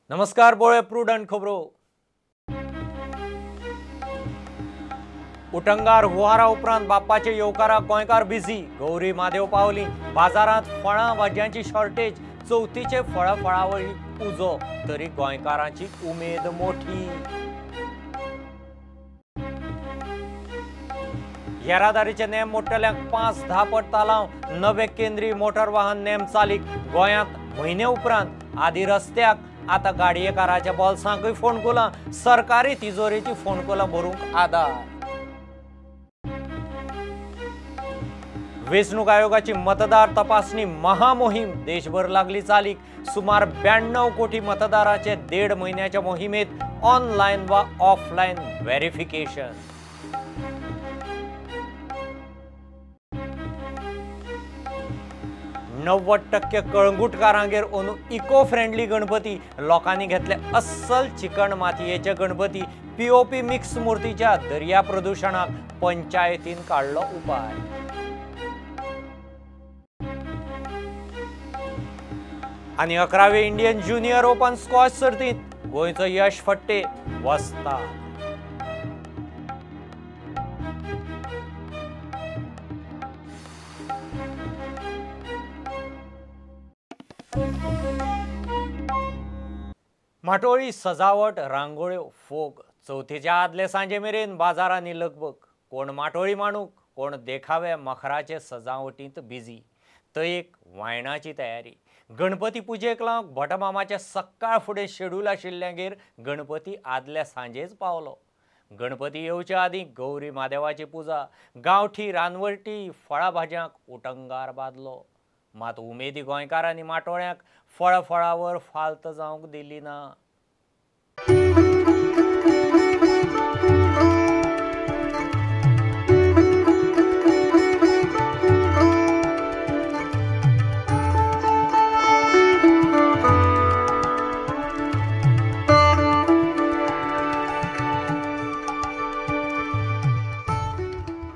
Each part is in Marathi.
नमस्कार बोळे प्रुडंट खबरो। उटंगार हुवारा उपरांत बाप्पाचे येवकाराक गोंयकार बिझी। गौरी महादेव पावली। बाजारात फळां भाज्यांची शॉर्टेज। चवथीचे फळावळी उजो तरी गोंयकारांची उमेद मोठी। येरादारीचे नेम मोडटल्यांक 5-10 पट तालाव। नवे केंद्रीय मोटर वाहन नेम चालीक। गोंयांत म्हयने उपरांत आदी रस्त्याक आता गाडयेकाराच्या बोल्सांकय फोंडकुलां। सरकारी तिजोरेची फोंडकुलां भरूंक आदार। वेंचणूक आयोगाची मतदार तपासणी महामोहीम देशभर लागली चालीक। सुमार 92 कोटी मतदारांचे 1.5 म्हयन्याच्या मोहिमेत ऑनलायन वा ऑफलायन व्हेरिफिकेशन। %90 कळंगुटकारांगेर अंदू इको फ्रेंडली गणपती। लोकांनी घेतले अस्सल चिकण मातयेचे गणपती। पीओपी मिक्स मूर्तीच्या दर्या प्रदूषणाक पंचायतीन काडलो उपाय। आनी 11वे इंडियन ज्युनियर ओपन स्क्वॉश सर्तींत गोंयचो यश फट्टे वस्ताद। माटोळी सजावट रांगोळ्यो फोग चवथीच्या आदले सांजे मेरेन बाजारांनी लगबग। कोण माटोळी मांडूक कोण देखावे मखराचे सजावटींत बिजी। तयेक वायणाची तयारी। गणपती पुजेक लावंक भटमामाचे सक्काळ फुडें शेड्यूल आशिल्ल्यागेर गणपती आदल्या सांजेच पावलो। गणपती येवच्या आदीं गौरी महादेवाची पुजा। गांवठी रानवटी फळां भाज्यांक उटंगार बांदलो। मात उमेदी गोंयकारांनी माटोळ्यांक फळावर फाल्त जावंक दिली ना।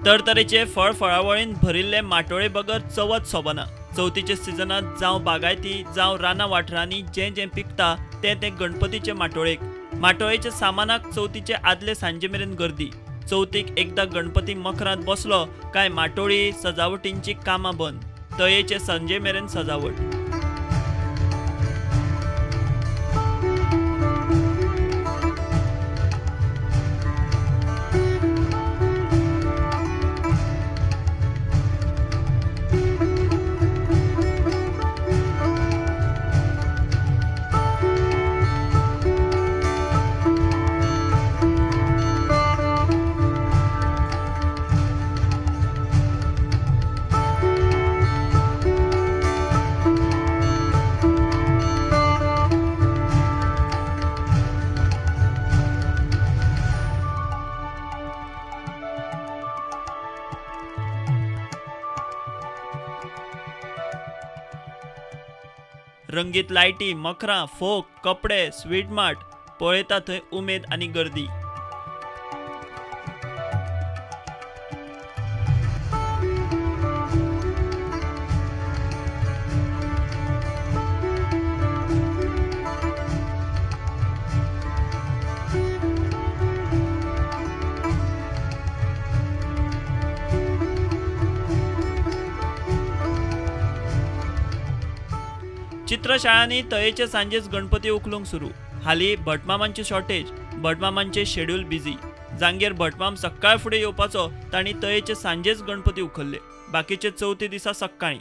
तरतरेचे फळावळीन भरिल्ले माटोळे बगर चवथ सोबना। चवथीच्या सिजनात जावं बागायती जावं रानां वाठारांनी जें पिकता ते गणपतीचे माटोळेक। माटोळेच्या सामानाक चवथीचे आदले सांजे मेरेन गर्दी। चवथीक एकदा गणपती मखरांत बसलो काय माटोळी सजावटींची कामां बंद। तयेचे सांजे मेरेन सजावट। रंगीत लायटी मखरां फोक कपडे स्वीट मार्ट पळयता थंय उमेद आनी गर्दी। चित्रशाळांनी तयेचे सांजेच गणपती उखलूंक सुरू। हालीं भटमामांची शॉर्टेज भटमामांचे शेड्यूल बिझी। जांगेर भटमाम सक्काळ फुडें येवपाचो तांणी तयेचे सांजेच गणपती उखल्ले। बाकीचे चवथी दिसा सक्काळी।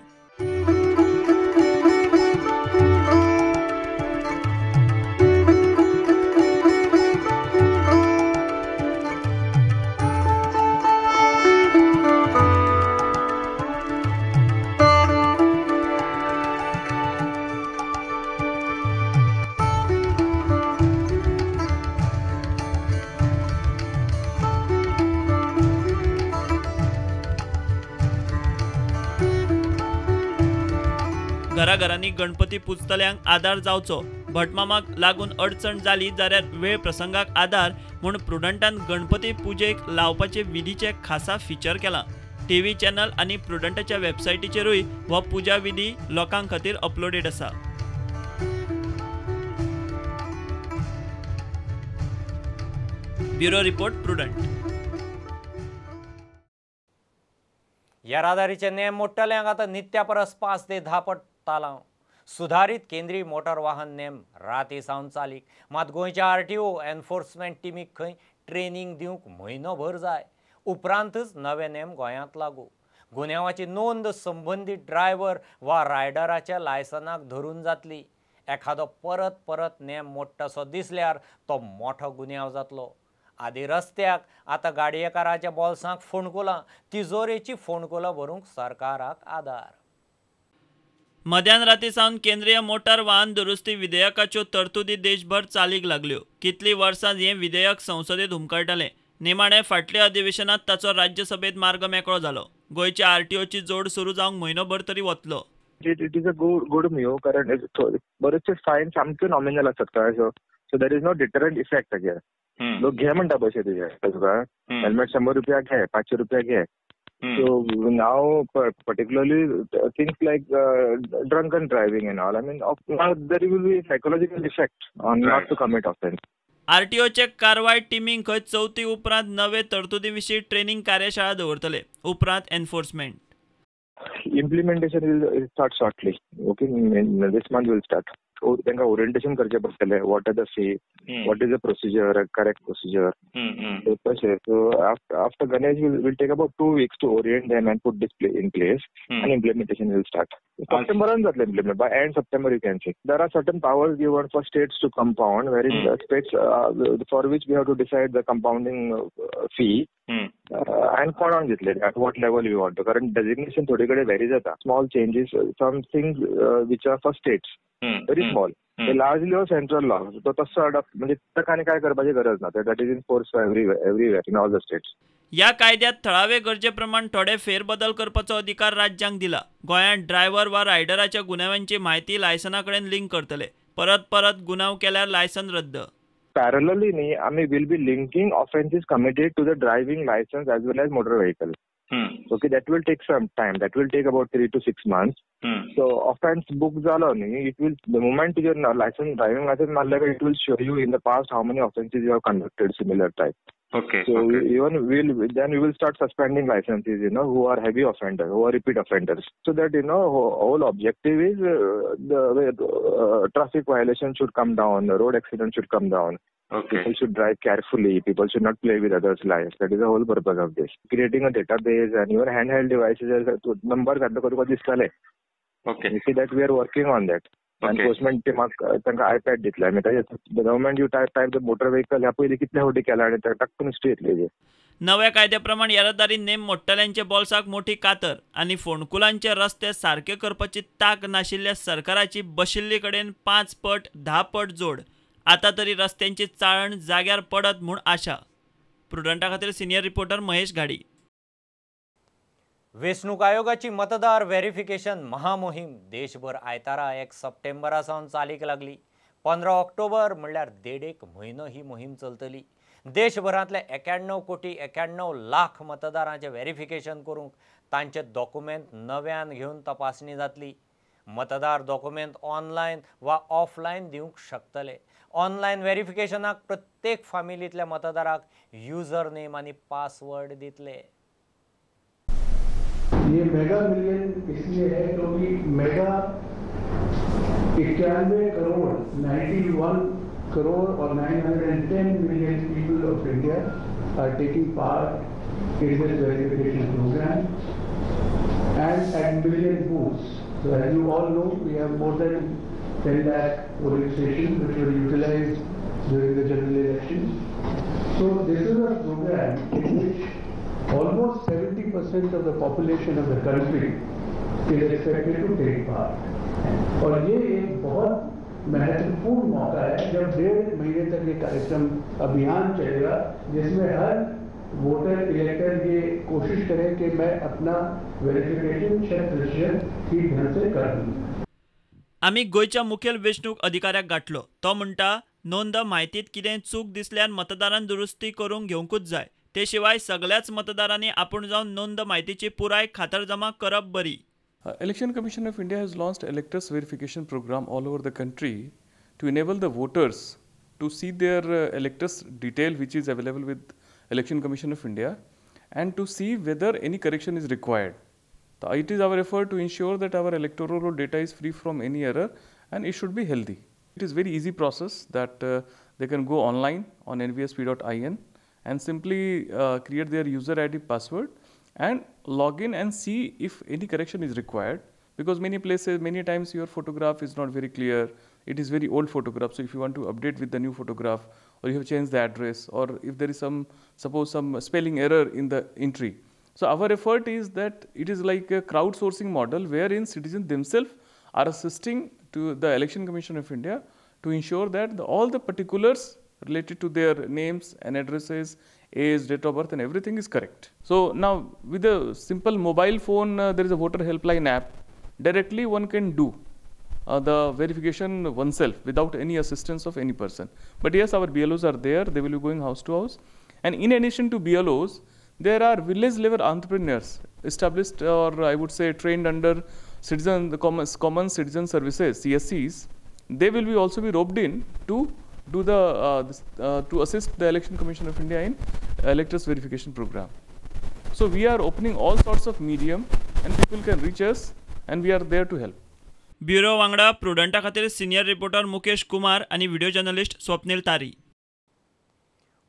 घराघरांनी गणपती पुजतल्यांक आदार जावचो। भटमामाक लागून अडचण जाली जाल्यार वेळ प्रसंगाक आदार म्हूण प्रुडंटान गणपती पुजेक लावपाचे विधीचे खासा फीचर केला। टीव्ही चॅनल आणि प्रुडंटाच्या वेबसायटीचेरूय हो पुजा विधी लोकां खातीर अपलोडेड आसा। Bureau report Prudent. येरादारीचे नेम मोडटल्यांक आतां नित्या परस 5 ते 10 पट तालांव. सुधारीत केंद्रीय मोटर वाहन नेम राती सावन चालीक. मात गोंयच्या आरटीओ एनफोर्समेंट टिमीक खंय ट्रेनिंग दिवंक म्हयनोभर जाय. उपरांतच नवे नेम गोंयांत लागू. गुन्यांवाची नोंद संबंदीत ड्रायव्हर वा रायडराच्या लायसनाक धरून जातली. एखादो परत परत नेम मोडटासो दिसल्यार तो मोठो गुन्यांव जातलो. आदी रस्त्याक आतां गाडयेकाराच्या बोल्सांक फोंडकुलां, तिजोरेची फोंडकुलां भरूंक सरकाराक आदार. मध्यान राती सावन केंद्रीय मोटार वाहन दुरुस्ती विधेयकाच्यो तरतुदी देशभर चालीक लागल्यो. कितलीं वर्सां हें विधेयक संसदेत हुमकळटालें. निमाणें फाटल्या अधिवेशनात ताचो राज्यसभेत मार्ग मेकळो जालो. गोंयच्या आरटीओची जोड सुरू जावंक म्हयनोभर तरी वतलो. It is a good move कारण बरेचसे फायन सामके नॉमिनल असतात काय so there is no deterrent effect here. लोक घे म्हणटा पयशे तुजे तुका हेल्मेट 100 रुपया घे 500 रुपया घे. So now particularly things like drunken driving and all now there will be psychological effect on not to commit offence. आरटीओचे कारवाय टिमींक खंय चवथी उपरांत नवे तरतुदी विशीं ट्रेनिंग कार्यशाळा दवरतले. उपरांत enforcement. Implementation will start shortly. Okay, this month will start. त्यांना ओरिएंटेशन करचे पडटले. What are the fee, what is the procedure, correct procedure. So after Ganesh will take about 2 weeks to orient them and put this in place, and implementation will start. September जातले implement. By end September you can see. There are certain powers given for states to compound, wherein the states for which we have to decide the compounding fee. And कोणाक दितले at what level we want to. कारण designation थोडी कडे vary जाता. Small changes, some things which are for states. Very small. The largely or central law. तो तसं अडॉप्ट म्हणजे त्याने काय करपाची गरज ना. That is in force everywhere in all the states. या कायद्यात थळावे गरजेप्रमाण थोडे फेरबदल करपाचो अधिकार राज्यांक दिला. गोंयांत ड्रायव्हर वा रायडराच्या गुन्यांवांची म्हायती लायसना कडेन लिंक करतले. परत परत गुन्यांव केल्यार लायसन रद्द. Parallelly, we will be linking offences committed to the driving license as well as motor vehicle. Okay, that will take some time. That will take about 3 to 6 months. So offense book zalo ni, it will the moment your license driving license mallega, it will show you in the past how many offences you have conducted similar type. Okay. So even we will start suspending licenses, who are heavy offenders, who are repeat offenders. So that whole objective is the traffic violation should come down, the road accident should come down. Okay. People should drive carefully. People should not play with others' lives. That is the whole purpose of this. Creating a database and even handheld devices, numbers दिसतले. Okay. You see that we are working on that. Okay. Enforcement तांकां iPad दितले. The government you type the motor vehicle ह्या पयलीं कितले फावटी केला आनी टाकून हिस्ट्री येतली. नव्या कायद्याप्रमाण येरादारी नेम मोडटल्यांच्या बोल्साक मोठी कातर आनी फोंडकुलांचे रस्ते सारके करपाची तांक नाशिल्ल्या सरकाराची बशिल्ली कडेन 5 पट 10 पट जोड. आता तरी रस्त्यांची चाळण जाग्यार पडत म्हूण आशा. प्रुडंटा खातीर सिनियर रिपोर्टर महेश घाडी. वेंचणूक आयोगाची मतदार व्हेरिफिकेशन महामोहीम देशभर आयतारा 1 सप्टेंबरा सावन चालीक लागली. 15 ऑक्टोबर म्हणल्यार 1.5 म्हयनो ही मोहीम चलतली. देशभरांतले 91 कोटी 91 लाख मतदारांचे व्हेरिफिकेशन करूंक तांचे डॉक्युमेंट नव्यान घेवन तपासणी जातली. मतदार डॉक्युमेंट ऑनलायन वा ऑफलायन दिवंक शकतले. ऑनलायन व्हेरिफिकेशनाक प्रत्येक फामिलींतल्या मतदाराक यूजर नेम आनी पासवर्ड दितले. ये मेगा मिलियन इसलिए है क्योंकि मेगा 91 करोड़ 91 करोड़ और 910 million people of India are taking part in this verification program and at million booths. So as you all know, we have more than 10 lakh polling stations which were utilized during the general elections. So this is a program in which almost 70% of the population of the country is expected to take part. और ये एक बहुत महत्वपूर्ण मौका है जब 1.5 महीने तक ये कार्यक्रम अभियान चलेगा जिसमें हर वोटर इलेक्टर ये कोशिश करे कि मैं अपना वेरिफिकेशन 100% ठीक ढंग से कर दूं. आमी गोयच्या मुखेल वेंचणूक अधिकाऱ्याक गाठलो. तो म्हणटा नोंद म्हायतीत कितें चूक दिसल्यार मतदारान दुरुस्ती करूंक घेवंकूच जाय. ते शिवाय सगळ्याच मतदारांनी आपूण जावन नोंद म्हायतीची पुराय खातरजमा करप बरी. Election Commission of India has launched electors verification program all over the country to enable the voters to see their electors detail which is available with Election Commission of India and to see whether any correction is required. So it is our effort to ensure that our electoral roll data is free from any error and it should be healthy. It is very easy process that they can go online on nvsp.in and simply create their user ID password and log in and see if any correction is required, because many places, many times your photograph is not very clear, it is very old photograph. So if you want to update with the new photograph, or you have changed the address, or if there is some, suppose some spelling error in the entry. So our effort is that it is like a crowdsourcing model wherein citizens themselves are assisting to the Election Commission of India to ensure that all the particulars related to their names and addresses, age, date of birth and everything is correct. So now with a simple mobile phone, there is a voter helpline app. Directly one can do the verification oneself without any assistance of any person. But yes, our BLOs are there, they will be going house to house. And in addition to BLOs, there are village level entrepreneurs established, or I would say trained under the common citizen services, CSCs. They will be also be roped in to do the to assist the Election Commission of India in electors verification program. So we are opening all sorts of medium and people can reach us and we are there to help. Bureau वांगडा प्रुडंटा खातीर सिनियर रिपोर्टर मुकेश कुमार आणि व्हिडिओ जर्नलिस्ट स्वप्नील तारी.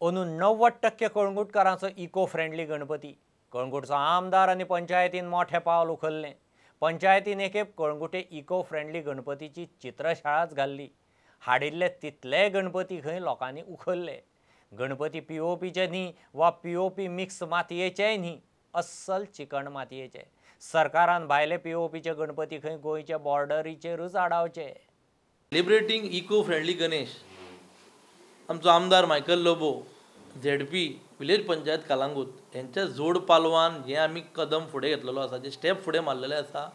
अंदू 90% कळंगुटकारांचो इको फ्रेंडली गणपती. कळंगुटचो आमदार आनी पंचायतीन मोठे पावल उखल्लें. पंचायतीन एकेप कळंगुटे इको फ्रेंडली गणपतीची चित्रशाळाच घाल्ली. हाडिल्ले तितले गणपती खंय लोकांनी उखल्ले. गणपती POPचे न्ही वा POP मिक्स मातयेचेय न्ही, अस्सल चिकण मातयेचे. सरकारान भायले POPचे गणपती खंय गोंयच्या बॉर्डरीचेरूच आडावचे. Celebrating eco friendly Ganesh. आमचो आमदार मायकल लोबो, ZP विलेज पंचायत कलांगूट यांच्या जोड पालवान जे आमी कदम फुडें घेतलेलो आसा, जे स्टेप फुडें मारलेले आसा,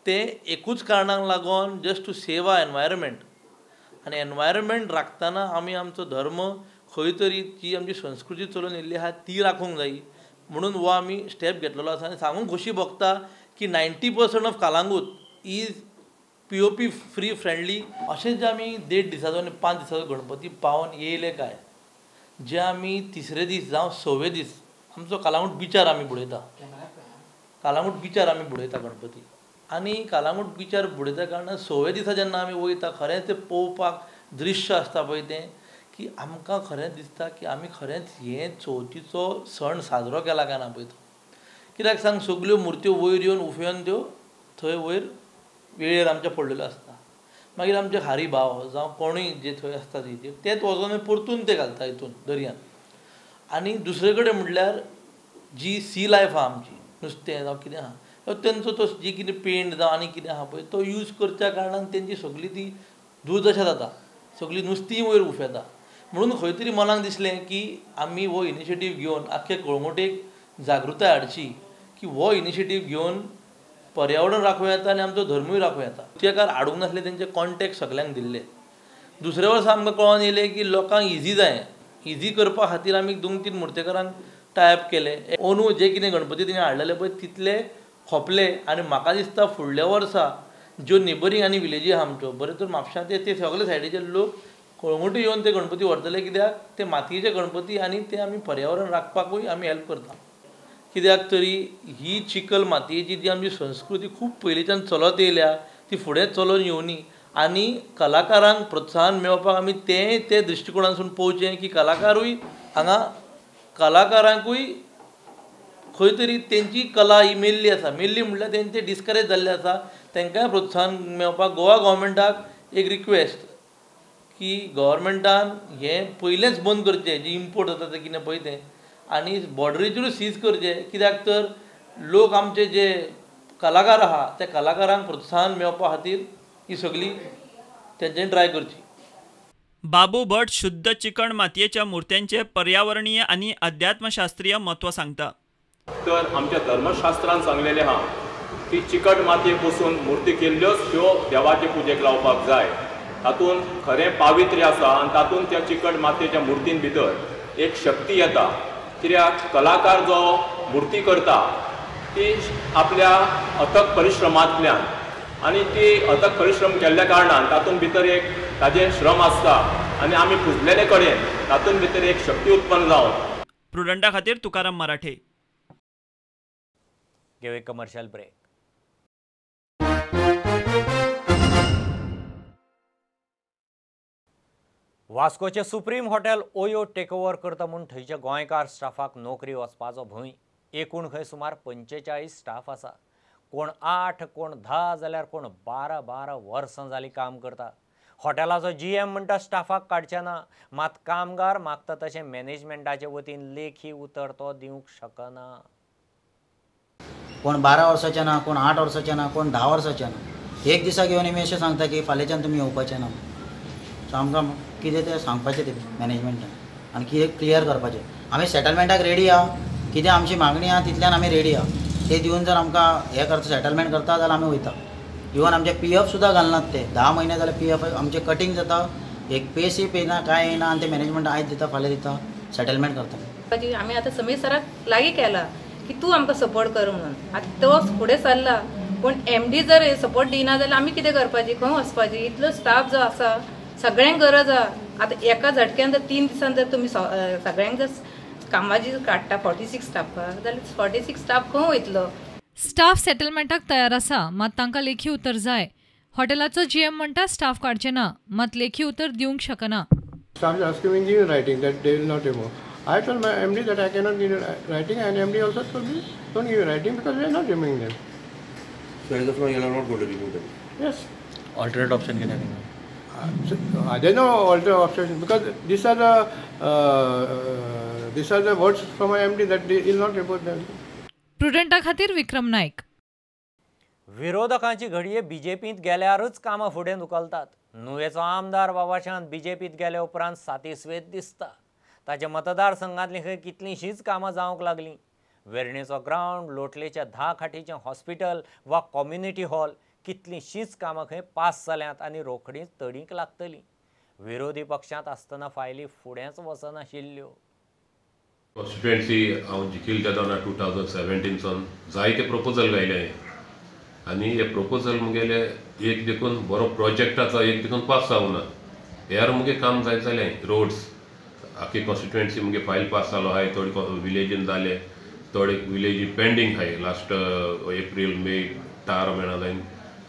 ते एकूच कारणाक लागून just to save our environment. आनी एनवायरमेंट राखतना आमी आमचो धर्म खंय तरी जी आमची संस्कृती चलून येयल्ली आहा ती राखूंक जायी म्हणून हो आमी स्टेप घेतलेलो आसा. आनी सांगूंक खोशी भोगता की 90% of Calangute is POP free friendly. अशें जे आमी 1.5 दिसाचो आनी 5 दिसाचो गणपती पावन येयले काय, जे आमी तिसरे दीस जावं 6वे दीस आमचो कलांगूट बिचार आमी बुडयता. कलांगूट बिचार आमी बुडयता गणपती. आनी कलांगूट बिचार बुडयता कारणान 6वे दिसा जेन्ना आमी वयता खरेंच तें पळोवपाक दृश्य आसता पळय तें, की आमकां खरेंच दिसता की आमी खरेंच हें चवथीचो सण साजरो केला काय ना पळय तो. कित्याक सांग, सगल्यो मुर्त्यो वयर येवन उफेवन त्यो थंय वयर वेळेर आमच्या पडलेल्यो आसता. मागीर आमचे हारी भाव जावं कोणूय जे थंय आसता तेच वचोन परतून ते घालता हितून दर्यान. आनी दुसरे कडेन म्हटल्यार जी सी लायफ आहा आमची, नुस्तें जावं कितें आहा, तेंचो तो जी कितें पेंट जावं आनी कितें आहा पळय तो यूज करच्या कारणान तेंची सगळी ती दुर्दशा जाता, सगळीं नुस्तीं वयर उफेता. म्हणून खंय तरी मनाक दिसलें की आमी हो इनिशिएटीव घेवन आख्खे कळंगुटेक जागृताय हाडची की हो इनिशिएटीव घेवन पर्यावरण राखूं येता आनी आमचो धर्मूय राखूं येता. तेकार हाडूंक नासले तेंचे कॉन्टॅक्ट सगल्यांक दिल्ले. दुसरे वर्सा आमकां कळोन येयलें की लोकांक इजी जाय, इजी करपा खातीर आमी 2-3 मुर्तेकारांक टायप केले. अंदू जे कितें गणपती तिणें हाडलेले पळय तितले खोपले. आनी म्हाका दिसता फुडल्या वर्सा ज्यो नेबरींग आनी विलेजी आहा आमच्यो, बरे तर म्हापशां ते सगळे सायडीचे लोक कळंगुटी येवन ते गणपती व्हरतले. कित्याक ते मातयेचे गणपती आनी ते आमी पर्यावरण राखपाकूय आमी हेल्प करता. कित्याक तरी ही चिकल मातयेची जी आमची संस्कृती खूब पयलींच्यान चलत येयल्या ती फुडें चलून येवनी. आनी कलाकारांक प्रोत्साहन मेळोवपाक आमी ते दृश्टिकोणांसून पळोवचें की कलाकारूय हांगा कलाकारांकूय खंय तरी तेंची कला ही मेल्ली आसा. मेल्ली म्हणल्यार तेंचे डिस्करेज जाल्ले आसा. तांकांय प्रोत्साहन मेळोवपाक गोवा गव्हर्मेंटाक एक रिक्वेस्ट की गव्हर्मेंटान हें पयलेंच बंद करचें, जें इम्पोर्ट जाता तें कितें पळय तें, आनी बॉर्डरीचेरूच सीज करचें. कित्याक तर लोक आमचे जे कलाकार आहा त्या कलाकारांक प्रोत्साहन मेळोवपा खातीर ही सगळी तेंच्यांनी ट्राय करची. बाबू भट शुद्ध चिकण मातयेच्या मुर्त्यांचे पर्यावरणीय आणि अध्यात्मशास्त्रीय महत्व सांगता. तर आमच्या धर्मशास्त्रान सांगलेलें आहा की चिकट मातयेक बसून मुर्ती केल्ल्योच ह्यो देवाचे पुजेक लावपाक जाय. तातूंत खरें पावित्र्य आसा आनी तातूंत त्या चिकट मातयेच्या मुर्तीन भितर एक शक्ती येता. कित्याक कलाकार जो मुर्ती करता ती आपल्या अथक परिश्रमांतल्यान आनी ती अथक परिश्रम केल्ल्या कारणान तातूंत भितर एक ताजें श्रम आसता आनी आमी पुजलेले कडेन तातूंत भितर एक शक्ती उत्पन्न जावन प्रुडंटा खातीर तुकाराम मराठे. घेऊ एक कमर्शियल ब्रेक. वास्कोचे Supreme hotel OYO take over करता म्हूण थंयच्या गोंयकार स्टाफाक नोकरी वचपाचो भंय. एकूण खंय सुमार 45 स्टाफ आसा. कोण 8, कोण 10 जाल्यार कोण 12 वर्सां जालीं काम करता. हॉटेलाचो GM म्हणटा स्टाफाक काडचे ना, मात कामगार मागता तशें मॅनेजमेंटाचे वतीन लेखी उतर तो दिवंक शकना. कोण 12 वर्साचे ना, कोण 8 वर्साचे ना, कोण 10 वर्साचे ना. एक दिसा घेवन आमी अशें सांगता की फाल्यांच्यान तुमी येवपाचें ना. सो आमकां कितें तें सांगपाचें तें मॅनेजमेंटान आनी कितें क्लियर करपाचें. आमी सेटलमेंटाक रेडी आहा, कितें आमची मागणी आहा तितल्यान आमी रेडी आहा. ते दिवन जर आमकां हें करता सेटलमेंट करता जाल्यार आमी वयता. इवन आमचे PF सुद्दां घालनात ते 10 म्हयने जाल्यार PF आमचे कटींग जाता. एक पे स्लीप येना, कांय येना आनी ते मॅनेजमेंट आयज दिता फाल्यां दिता सेटलमेंट करता. आमी आतां समीर सराक लागीं केला की तूं आमकां सपोर्ट कर म्हणून. आतां तो फुडें सरला पूण MD जर सपोर्ट दिना जाल्यार आमी कितें करपाचें, खंय वचपाचें. इतलो स्टाफ जो आसा सगळ्यांक गरज आहा. आतां एका झटक्यान जर 3 दिसान जर तुमी सगळ्यांक जर कामाची काडटा 46 स्टाफाक जाल्यार 46 स्टाफ खंय वयतलो. स्टाफ सेटलमेंटाक तयार आसा, मात तांकां लेखी उतर जाय. हॉटेलाचो GM म्हणटा स्टाफ काडचे ना, मात लेखी उतर दिवंक शकना. Staff is asking me in writing that they will not remove. I told my MD that I cannot give you writing, and MD also told me don't give you writing because we are not removing them. So as of now you are not going to remove them? Yes. Alternate option can happen. There is no alternate option because these are the words from my MD that they will not remove them. प्रुडंटा खातीर विक्रम नायक. विरोधकांची घडये BJPंत गेल्यारूच कामां फुडें धुकलतात. नुवेचो आमदार बाबाशान BJPंत गेल्या उपरांत सातिस्वेत दिसता. ताच्या मतदारसंघांतलीं खंय कितलींशींच कामां जावंक लागलीं. वेर्णेचो ग्रावंड, लोटलेच्या 10 खाटीचें हॉस्पिटल वा कम्युनिटी हॉल कितलींशींच कामां खंय पास जाल्यांत आनी रोखडींच तडीक लागतलीं. विरोधी पक्षांत आसतना फायली फुडेंच वचनाशिल्ल्यो. कॉन्स्टिट्युएन्सी हांव जिखील तेदोना 2017 सावन जायते प्रपोजल घायले आनी हे प्रपोजल मुगेले एक देखून बरो प्रोजेक्टाचो एक देखून पास जावना. ह्यार मुगे काम जायत जालें. रोड्स आख्खी कॉन्स्टिट्युएन्सी मुगे फायल पास जालो आहाय. थोडे विलेजीन जाले, थोडे विलेजी पेंडींग आहाय. लास्ट एप्रील मे टार मेळना जायन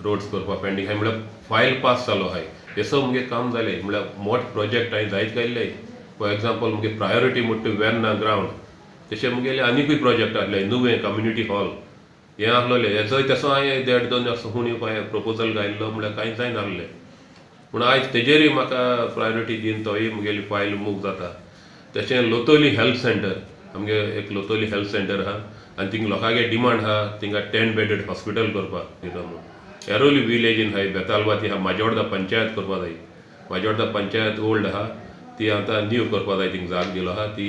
रोड्स करपा पेंडींग आहाय म्हळ्यार फायल पास जालो आहाय. हे सब मुगे काम जालें म्हळ्यार मोठ प्रोजेक्ट हांवें जायत घायल्ले. फॉर एग्जाम्पल मुगे प्रायोरिटी म्हणटा वेर्ना ग्रावंड, तशें मुगेले आनीकूय प्रोजेक्ट आसले. नुवें कम्युनिटी हॉल हें आसलोलें. हेचोय तसो हांवें 1.5-2 वर्स हुणी प्रपोजल घायल्लो म्हळ्यार कांय जायन आसलें. पूण आयज तेजेरूय म्हाका प्रायोरिटी दिवन तोय मुगेली फायल मूव जाता. तशें लोतोली हेल्थ सेंटर, आमगे एक लोतोली हेल्थ सेंटर आहा आनी थिंग लोकांगे डिमांड आहा थिंगा 10 बेडेड हॉस्पिटल करपाक. एरोली विलेजीन आहाय, बेतालबाती आहा, म्हाजोर्दा पंचायत करपा जाय. म्हाजोर्दा पंचायत ओल्ड आहा ती आतां न्यू करपा जाय. थिंग जाग दिलो आहा ती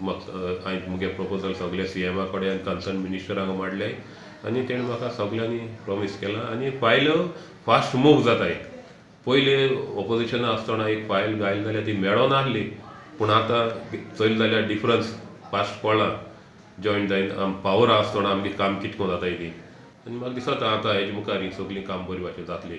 हांवें मुगे प्रपोजल सगळे CM कडेन आनी कन्सर्न मिनिस्टरांक मारले आनी तेणें म्हाका सगळ्यांनी प्रॉमीस केलां आनी फायल फास्ट मूव जाताय. पयलीं ऑपोजिशना आसतना एक फायल घायल जाल्यार ती मेळोन आसली पूण आतां चोयल जाल्यार डिफरन्स फास्ट कळ्ळां. जॉयंट जायन पावर आसतना आमगे काम कितको जाताय ती आनी म्हाका दिसता आतां हेजे मुखार ही सगळीं काम बरी भाशेन जातली.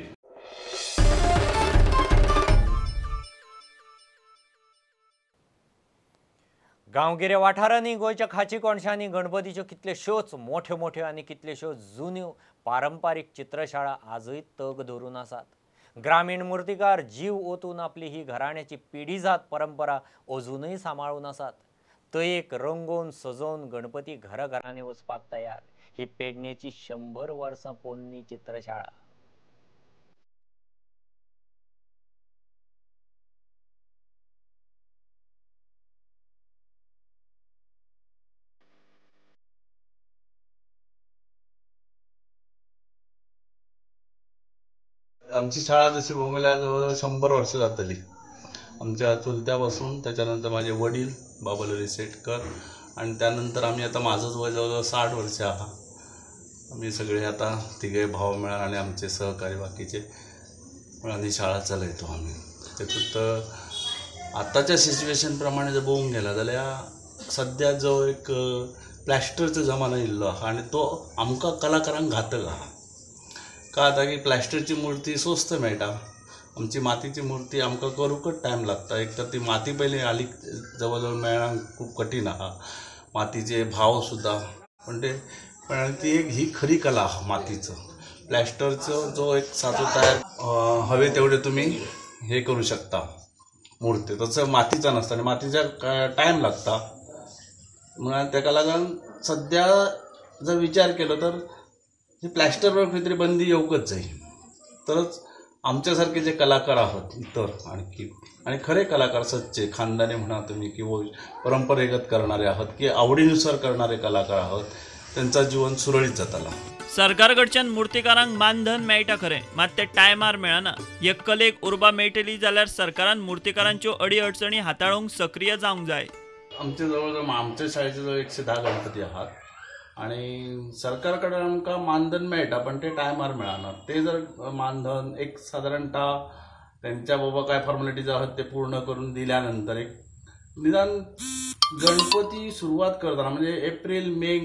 गांवगिरे वाठारांनी गोंयच्या खाची कोणशांनी गणपतीच्यो कितल्योश्योच मोठ्यो आनी कितल्योश्योच जुन्यो पारंपारीक चित्रशाळा आजूय तग धरून आसात. ग्रामीण मुर्तीकार जीव ओतून आपली ही घराण्याची पिढीजात परंपरा अजूनय सांबाळून आसात. थंय एक रंगोवन सजोवन गणपती घराघरांनी वचपाक तयार. ही पेडणेची 100 वर्सां पोरणी चित्रशाळा. आमची शाळा जशी भोंगल्या जवळ 100 वर्ष जातली. आमच्या चुलत्यापासून त्याच्यानंतर माझे वडील बाबालहरी सेटकर आणि त्यानंतर आम्ही आता माझंच वय जवळजवळ 60 वर्ष आहा. आम्ही सगळे आता तिघे भाव मिळून आणि आमचे सहकारी बाकीचे मिळून ही शाळा चलयतो आम्ही. तेतूंत आताच्या सिच्युएशनप्रमाणे जर पळोवंक गेला जाल्यार सध्या जो एक प्लॅस्टरचो जमानो येयल्लो आहा आनी तो आमकां कलाकारांक घातक आहा. का आता की प्लॅस्टरची मुर्ती स्वस्त मेळटा आमची मातीची मूर्ती आमकां करूंकच टायम लागता. एक तर ती माती पयली आली जवळ मेळांक खूब कठीण आहा, मातीचे भाव सुद्धा. पण ती एक ही खरी कला आहा मातीचो. प्लॅस्टरचो जो एक साचो तयार हवे तेवढे तुम्ही हे करू शकता मूर्ती, तसं मातीचा नसता आणि मातीचा टायम लागता. म्हणून ताका लागून सध्या जर विचार केलो तर प्लॅस्टरवर खंय तरी बंदी येवकच जाय, तरच आमच्यासारखे जे कलाकार आहात इतर आणखी आणि खरे कलाकार सच्चे खानदानी म्हणा तुम्ही किंवा परंपरेगत करणारे आहात की आवडीनुसार करणारे कलाकार आहात, त्यांचा जीवन सुरळीत जाताला. सरकारकडच्यान मूर्तीकारांक मानधन मेळटा खरें, मात ते टायमार मेळना. ह्या कलेक उर्बा मेळटली जाल्यार सरकारान मूर्तीकारांच्यो अडी अडचणी हाताळूंक सक्रिय जावंक जाय. आमचे जवळ आमच्या शाळेचे जवळ 110 गणपती आहात आणि सरकारकडे आमकां मानधन मेळटा, पण ते टायमार मेळना. ते जर मानधन एक साधारणतः त्यांच्या बाबा काय फॉर्मॅलिटीज आहात ते पूर्ण करून दिल्यानंतर एक निदान गणपती सुरुवात करताना म्हणजे एप्रिल मे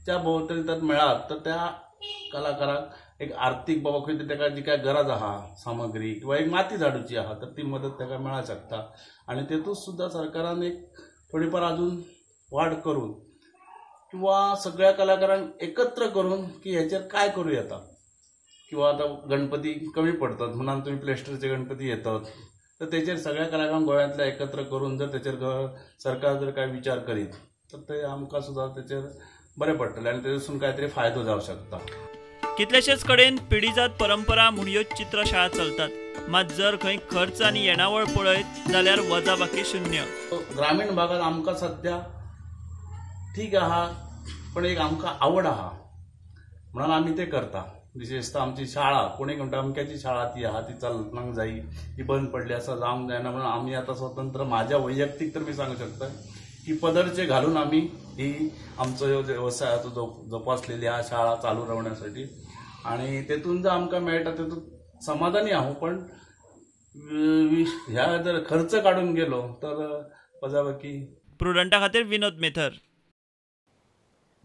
च्या भोवतणी तर मेळात तर त्या कलाकाराक एक आर्थीक बाबा खंय तरी ताका जी काय गरज आहा सामग्री किंवा एक माती झाडूची आहा तर ती मदत ताका मेळा शकता. आणि तेतूंत सुद्धा सरकारान एक थोडीफार अजून वाड करून किंवा सगळ्या कलाकारांक एकत्र करून की ह्याचेर काय करू येता, किंवा आता गणपती कमी पडतात म्हणून तुम्ही प्लॅस्टरचे गणपती येतात तर तेचेर सगळ्या कलाकारांक गोंयांतल्या एकत्र करून जर तेचेर सरकार जर काय विचार करीत तर ते आमकां सुद्धा तेचेर बरें पडटलें आणि तेतून काहीतरी फायदो जावं शकता. कितलेशेच कडेन पिढीजात परंपरा म्हूण ह्यो चित्रशाळा चलतात, मात जर खंय खर्च आनी येणावळ पळयत जाल्यार वजाबाकी शून्य. ग्रामीण भागात आमकां सध्या ठीक आहा, पण एक आमकां आवड आहा म्हणून आमी ते करता. विशेषतः आमची शाळा कोणी म्हणटा अमक्याची शाळा ती आहा ती चलपाक जायी, ती बंद पडली आसा जावंक जायना म्हणून आमी आतां स्वतंत्र म्हाज्या वैयक्तीक तर मी सांगू शकता की पदरचे घालून आम्ही ही आमचो व्यवसायाचो जोपासलेली हा शाळा चालू रावण्यासाठी आणि तेतून जर आमकां मेळटा तेतून समाधानी आहो. पण ह्या जर खर्च काढून गेलो तर वजाबाकी. प्रुडंटा खातीर विनोद मेथर.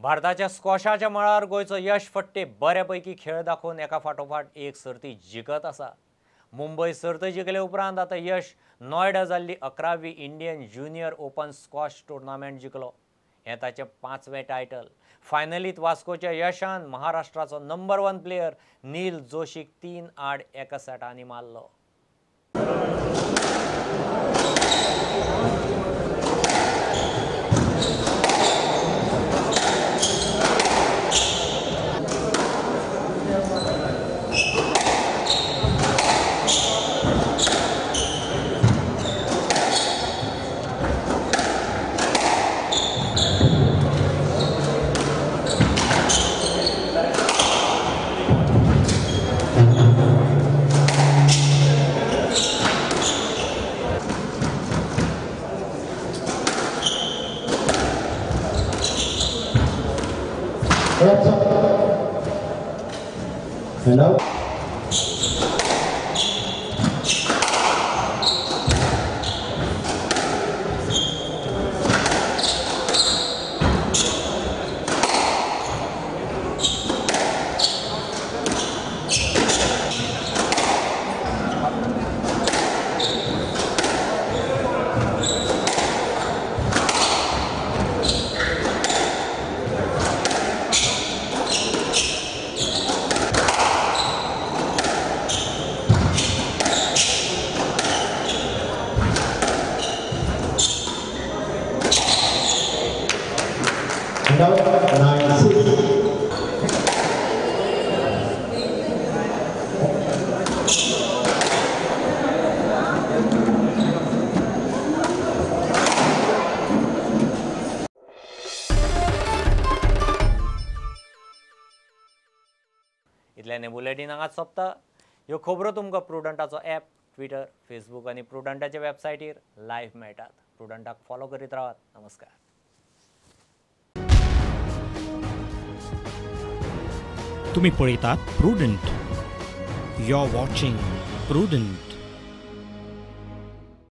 भारताच्या स्क्वॉशाच्या मळार गोंयचो यश फट्टे बऱ्यापैकी खेळ दाखोवन एका फाटोफाट एक सर्ती जिखत आसा. मुंबय सर्त जिखले उपरांत आतां यश नोयडा जाल्ली 11वी Indian junior open squash tournament जिखलो. हें ताचें 5वें टायटल. फायनलींत वास्कोच्या यशान महाराष्ट्राचो नंबर 1 प्लेयर नील जोशीक 3-1 सेटांनी मारलो. Hello. इतल्याने बुलेटिन हांगाच सोंपता. ह्यो खबरो तुमकां प्रुडंटाचो ॲप, ट्विटर, फेसबूक आनी प्रुडंटाच्या वेबसायटीर लायव्ह मेळटात. प्रुडंटाक फॉलो करीत रावात. नमस्कार. तुम्ही पळयतात Prudent. You are watching prudent.